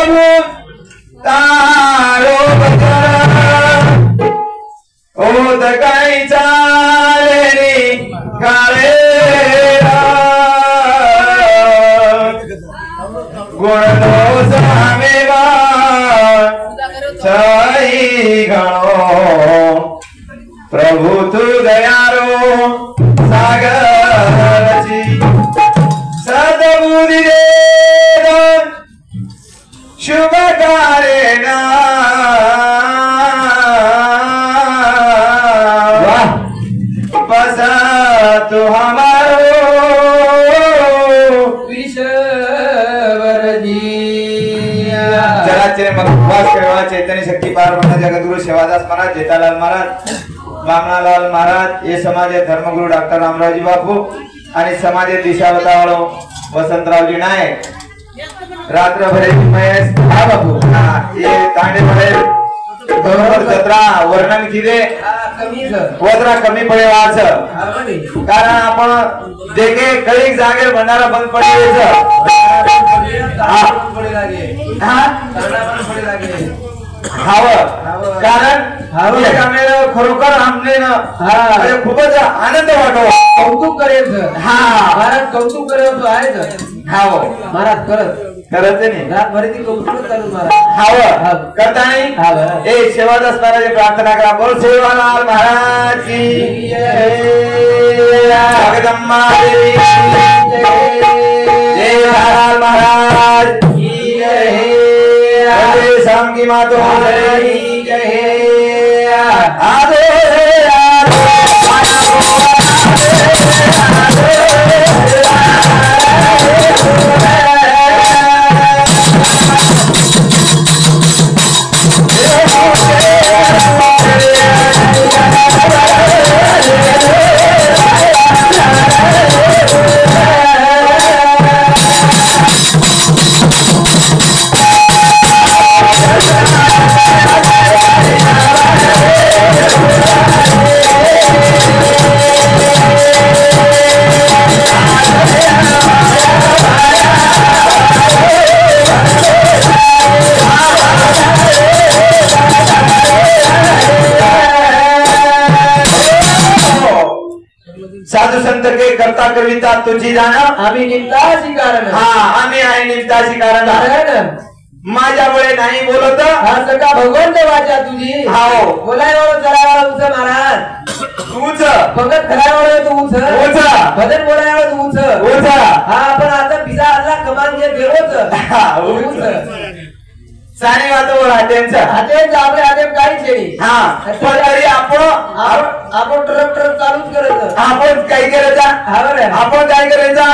प्रभु तारो बचन ओ दगाई चाले रे काळे गुण नो सामेवा छाई गणो प्रभु तू दयारो सागरची सद्बुद्धी दे शुभ कारेण बस तू हमारो जलाचे मगवास केवळ चैतन्य शक्ती पार्वती जगद्गुरु सेवादास महाराज जेठालाल महाराज वामनालाल महाराज ये समाज धर्मगुरु डॉक्टर रामरावजी बापू आणि समाज दिशावतावाळो वसंतरावजी नायक रात्रभर महेश हा बापू ये तांडे भरे बरोबर जत्रा वर्णन किदे वजरा कमी पडे वाच कारण आपण देखे कळीक जागे भंडारा बंद पडे हाव कारण खरोखर आमने खूपच आनंद वाटो कौतुक करेल हा महाराज कौतुक करेल तो आहे हाव महाराज करत नाही रातभर ती कौतुक चालू महाराज हाव करता नाही ए सेवादास महाराज प्रार्थना करा बोल सेवालाल महाराज की जगदम्बा देवी जय सेवालाल महाराज की जय सांगी मातो की जय आदे साधु संत के करता कविता तुझी जाना आम्ही निमताशी कारण हा आम्ही आहे निमताशी कारण माझ्या मुळे नाही बोलत हा सका भगवंत वाचा तुझी हाव बोलायवर चलावर उच महाराज तूच भगत खरावर तू उच भजन बोलायवर तू उच हा आपण आता पिसा अल्लाह कमान जे देरोच सारी वातो राहतेंचा हातेंचा आपले हातेम काही छेडी हा पण तरी आपण ट्रक चालूच करत आपण काय करायचा आपण काय करायचा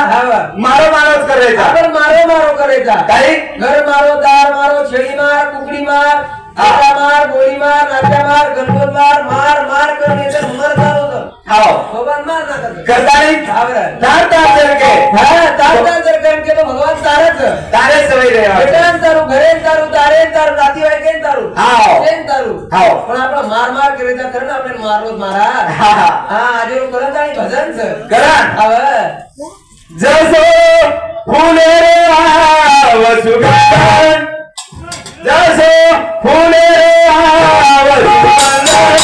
मारो मारोच करायचा आपण मारो करायचा काही घर मारो दार मारो छेडी मार कुकडी मार मार गोळी मार नाट्या मार गणपत मार करण्याचा हुमर चालू होतं हाव भगवान मार ना करतानी तार जर के जर करके तो भगवान तारे सवय रे बेटान तारू घरेन तारू दारेन तारू नातेवाईकेन तारू हाव तेन तारू हाव पण आपण मार करायचा कर ना आपण मारलोच मारा हा आधी करत आणि भजनच करा हाव जसो फुले रे वसुगंधन जसो फुले रे वसुगंधन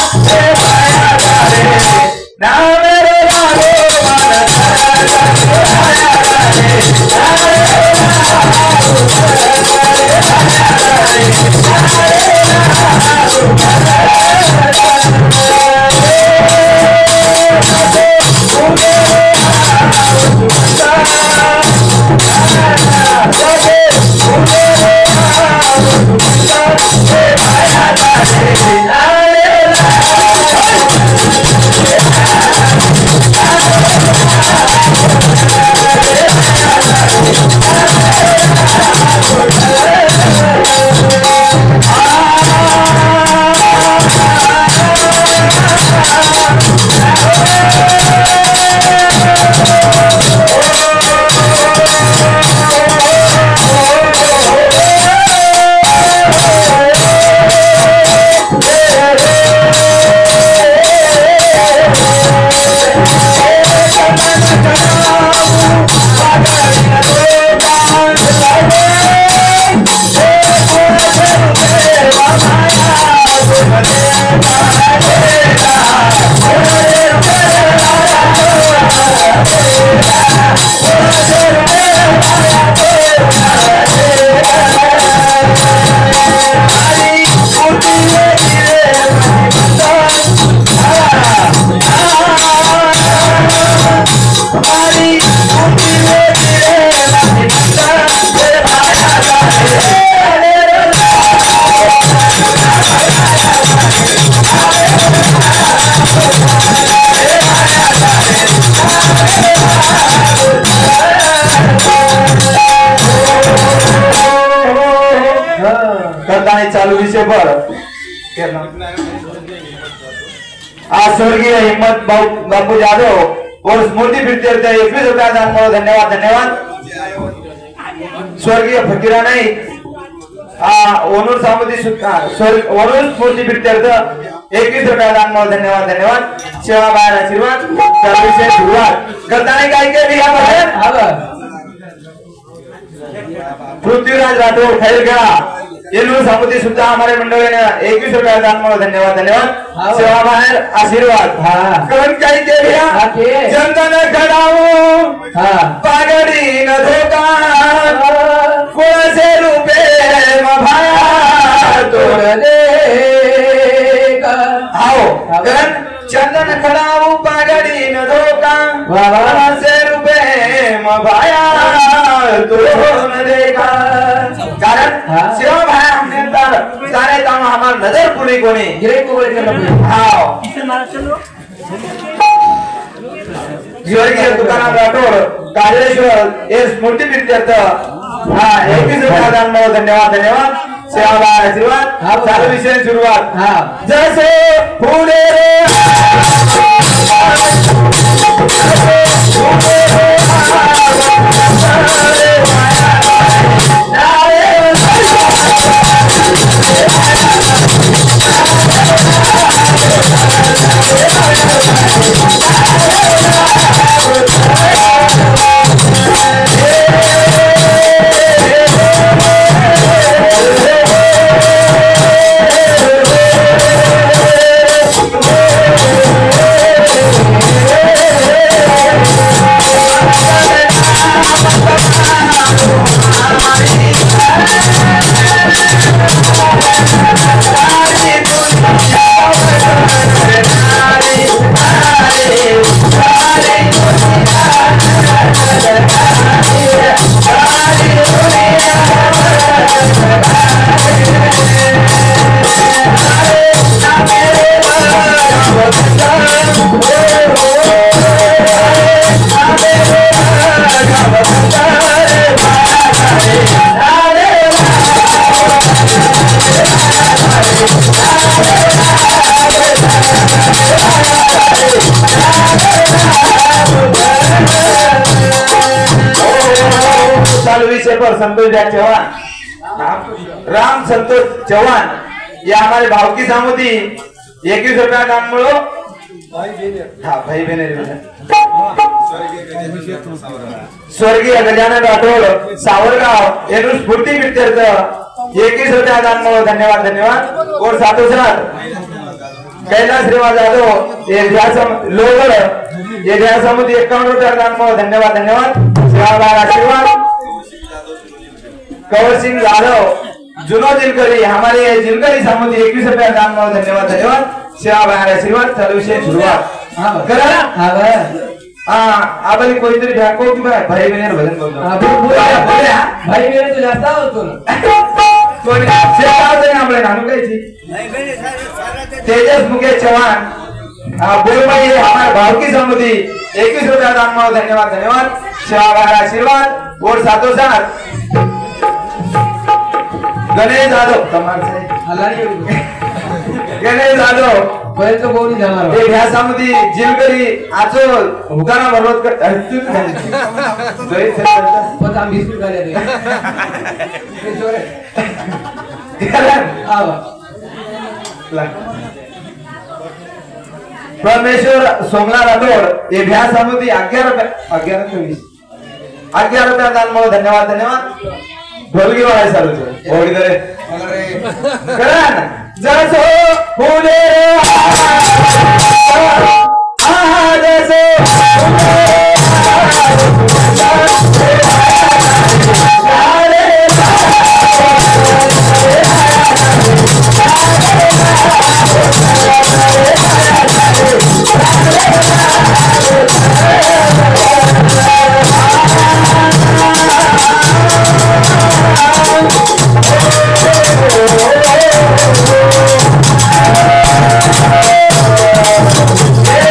नाम रे नामो मन करताना चालू विषय पर आज स्वर्गीय हिम्मत बापू जाधव और स्मृती प्रीत्यर्थ 21 रुपया दान करो धन्यवाद धन्यवाद स्वर्गीय फकीरा नाईक ओनूर सामुदी ओनूर स्मृती प्रीत्यर्थ 21 रुपया दान करो धन्यवाद धन्यवाद सेवा बाहेर आशीर्वाद चालू विषय सुरुवात करताना काय केली या बाहेर पृथ्वीराज राठौर खैर गया येलूर सामुदी सुद्धा हमारे मंडळ ने 21 रुपया दान करो धन्यवाद धन्यवाद सेवा बाहेर आशीर्वाद कौन काय केली चंदन खडाऊ पागडी न धोका कोणाचे रूपे मभाया तोडले आओ कारण चंदन खडाऊ पागडी न धोका कोणाचे रूपे मभाया तोडले देखा कारण सेवा बाहेर हमने तर सारे काम हमार नजर पूरी कोणी गिरे को बोले करना आओ स्वर्गीय तुकाराम राठोड काजळेश्वर हे स्मृती प्रीत्यर्थ 21 रुपया दान करो धन्यवाद धन्यवाद सेवा बाहेर आशीर्वाद चालू विषय सुरुवात जसे फुले संतोष चौहान राम संतोष चौहान ये हमारे भावकी सामुदी 21 रुपया दान मिळो भाई बहन स्वर्गीय गजानन राठोड सावरगाव येनूर स्फूर्ती प्रीत्यर्थ 21 रुपया दान मिळो धन्यवाद धन्यवाद और साथोसाथ कैलाश रेवा जाधव ये समुदी 51 रुपया दान मिळो धन्यवाद धन्यवाद सेवा बाहेर आशीर्वाद कंवर सिंह जाधव जुनो जिलकरी हमारे जिलकरी सामुदी 21 रुपया दान करो धन्यवाद धन्यवाद सेवा बाहेर आशीर्वाद चालू विषय सुरुवात करा आबाली कोणीतरी ढाको की भाई बहन भजन बोलतो भाई बहन तो जास्त होतो कोणी सेवा होते ना आपल्या नानुकायची तेजस मुकेश चौहान बोलबाई हमारे भावकी सामुदी 21 रुपया दान करो धन्यवाद धन्यवाद सेवा बाहेर आशीर्वाद और साथोसाथ गणेश जाधव गणेश जाधव पहिले तो कोणी जाणार एक ह्या सामुदी जिलकरी आचो हुकाना भरवत कर जय पण आम्ही बिस्किट खाले ते जोरे परमेश्वर सोमला राठोड ये भ्या सामुदी 11 रुपया दान करो धन्यवाद धन्यवाद ढोलकी वाला चालू छे ओडी करे करा जसो फुले जसो Yeah.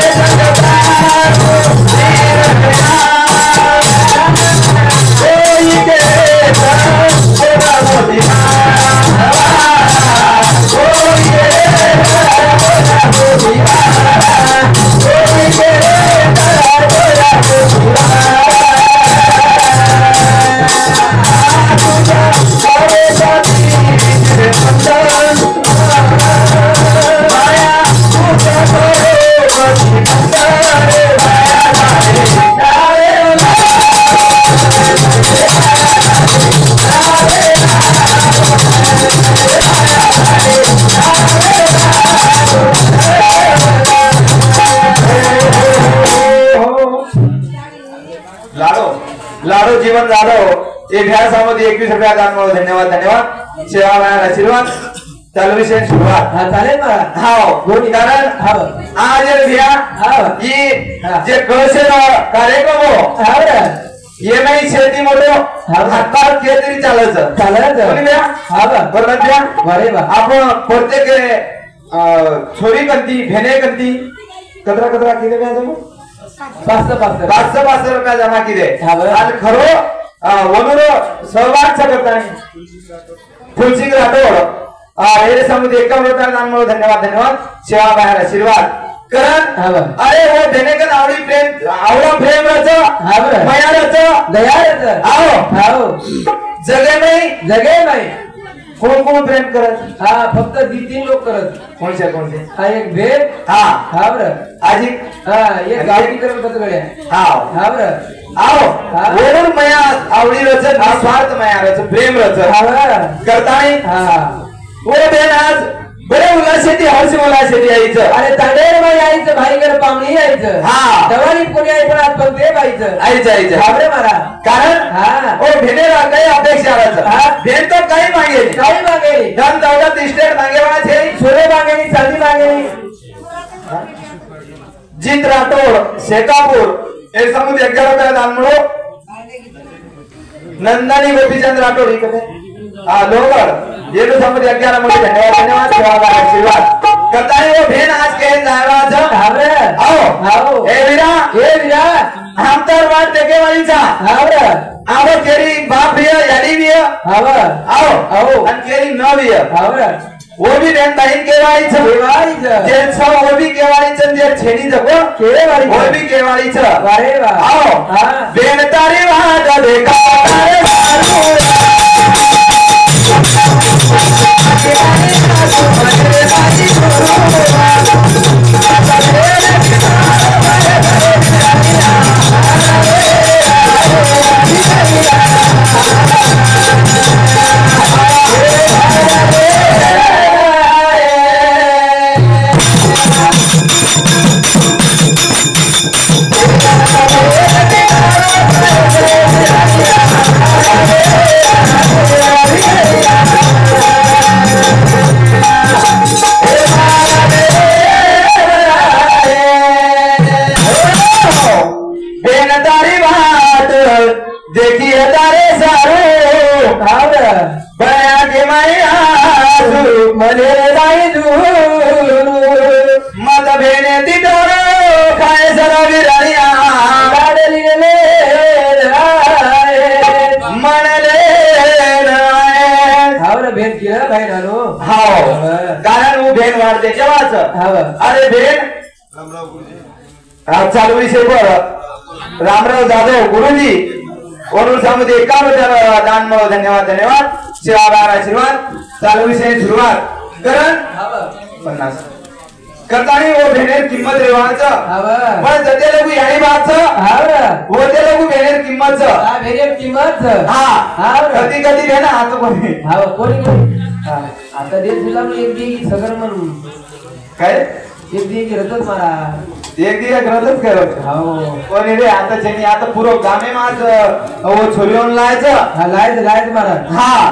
जीवन जाधव हे भ्यासामध्ये 21 रुपया दान म्हणून धन्यवाद धन्यवाद. सेवा बाहेर आशीर्वाद चालू विषय सुरुवात. हा चालेल मला. हाव कारण हाव आज भैया हाव ही जे कळसे कार्यक्रम हो हाव ये नाही शेती मोठो हातपार के तरी चालायचं बरोबर द्या. अरे बा आपण प्रत्येक छोरी कंती भेने कंती कचरा कचरा किती व्याज 500 रुपया जमा किती आणि खरो वनुर सहभाग करता फुलसिंग राठोड हे समुद्र 51 रुपया दान म्हणून धन्यवाद धन्यवाद. सेवा बाहेर आशीर्वाद करण अरे वो भेने का आवडी प्रेम आवडा प्रेम रच माया रच दया रच आओ जगे नाही कोण कोण प्रेम करत. हा फक्त 2-3 लोक करत. कोणचे हा एक भेद हा बर आजी हा एक गाडी करत होत गड्या हा बर आओ वरून माया आवडी रच स्वार्थ माया रच प्रेम रच करता नाही. वो बेन आज बरे उल्हासेती हौशी उल्हासेती यायचं. अरे तांडेर बाई यायचं भाईगर पामणी यायचं. हा दवारी कोणी यायचं आज पण ते बाईचं आईचं बाबरे मारा कारण ओ भेनेला काही अपेक्षा राहत भेन तो काही मागेल धन दौलत इस्टेट मागेवाना छे सोने मागेली चांदी मागेली. जीत राठोड शेकापूर हे समुद्र 11 रुपया दान म्हणून नंदानी गोपीचंद राठोड ही कथे लोगड ये तो समुद्र 11 मध्ये धन्यवाद धन्यवाद. सेवा आशीर्वाद करता है वो भेन आज के जायवाज आओ ए वीरा हम तर वाट देखे वाली चा आओ केरी बाप भी याडी भी आओ अन केरी न भी वो भी बेन बहन केवाळी छ जे छ वो भी केवाळी छ जे छेडी जको केवाळी वो भी केवाळी छ अरे वाह आओ बेन तारी वाट देखा तारे सारू देखिए तारे सारू बया के माया मने राई मत भेने तिटोर खाए सरा विराया गाडलीने मनले हावरा भेन केला भाई नानो हाव कारण वो भेन वाढते जेवाच अरे भेन चालू विषय पर रामराव जाधव गुरुजी वरून सामध्ये 51 रुपया दान म्हणून धन्यवाद धन्यवाद. सेवा बाहेर आशीर्वाद चालू विषय सुरुवात करण 50 करतानी वो भेनेर किंमत रेवाचं पण जते लोक यानी बातचं वो ते लोक भेनेर किंमतचं भेनेर किंमत कधी कधी भेना आता कोणी कोणी आता देश तुला एक दी सगर म्हणून काय एक दी रतच मारा एक दिवस ग्रहच करत कोणी रे आता जेनी आता पुरो गामे माज वो छोरीओन लायचं मारा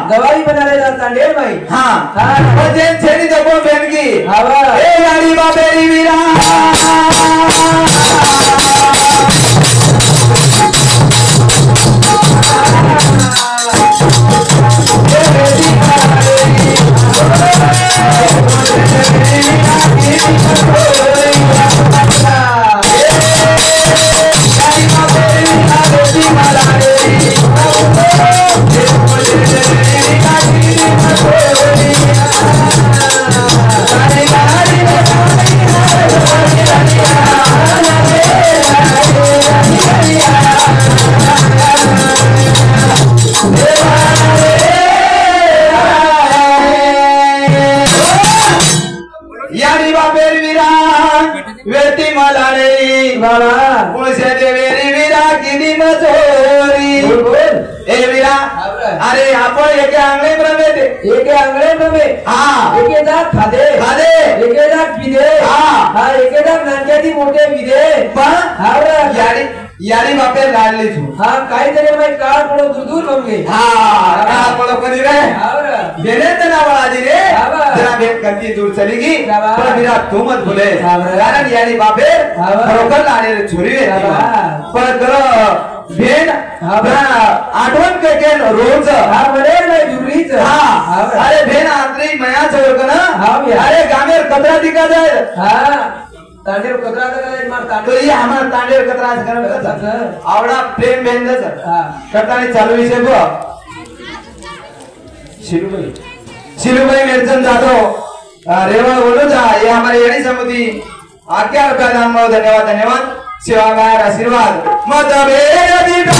दवाई बनाले जाता डेर भाई पण जेन छेनी जको बेनगी ए गाडी बाबेरी वीरा वेती मला रे पुळसे देवेरी वीरा किती मजोरी ए वीरा अरे आपण एके आंगणे प्रमे एके जात खादे एके जात पिदे एके जात नांच्याती मोठे विदे पण याडी यारी बापे लाडली छू हा काहीतरी माहिती काळ पडो दूर गमगे हाँ पड़ो करी रे और बेने तना वाला जी रे हाँ। जरा बेट करती दूर चलेगी हाँ। पर मेरा तू मत भूले हाँ। कारण यारी बापे हाँ। खरोखर लाडे रे छोरी रे हाँ। पर कर बेन हाँ। आठवण के रोज हा बरे नाही दुरीच हाँ अरे बेन आत्री मया चवर का ना हाँ भैया। अरे गामेर कतरा दिखा जाए हा तांडेर कतरा करायला मार तो तांडेर ये हमारा तांडेर कतरा आज करत आवडा प्रेम बेंद सर हा करतानी चालू विषय बो शिलूबाई मेरचंद जाधव रेवण वडोजा ये हमारे येणी समिति आज्ञा रुपया दान धन्यवाद धन्यवाद सेवागार आशीर्वाद मतभेद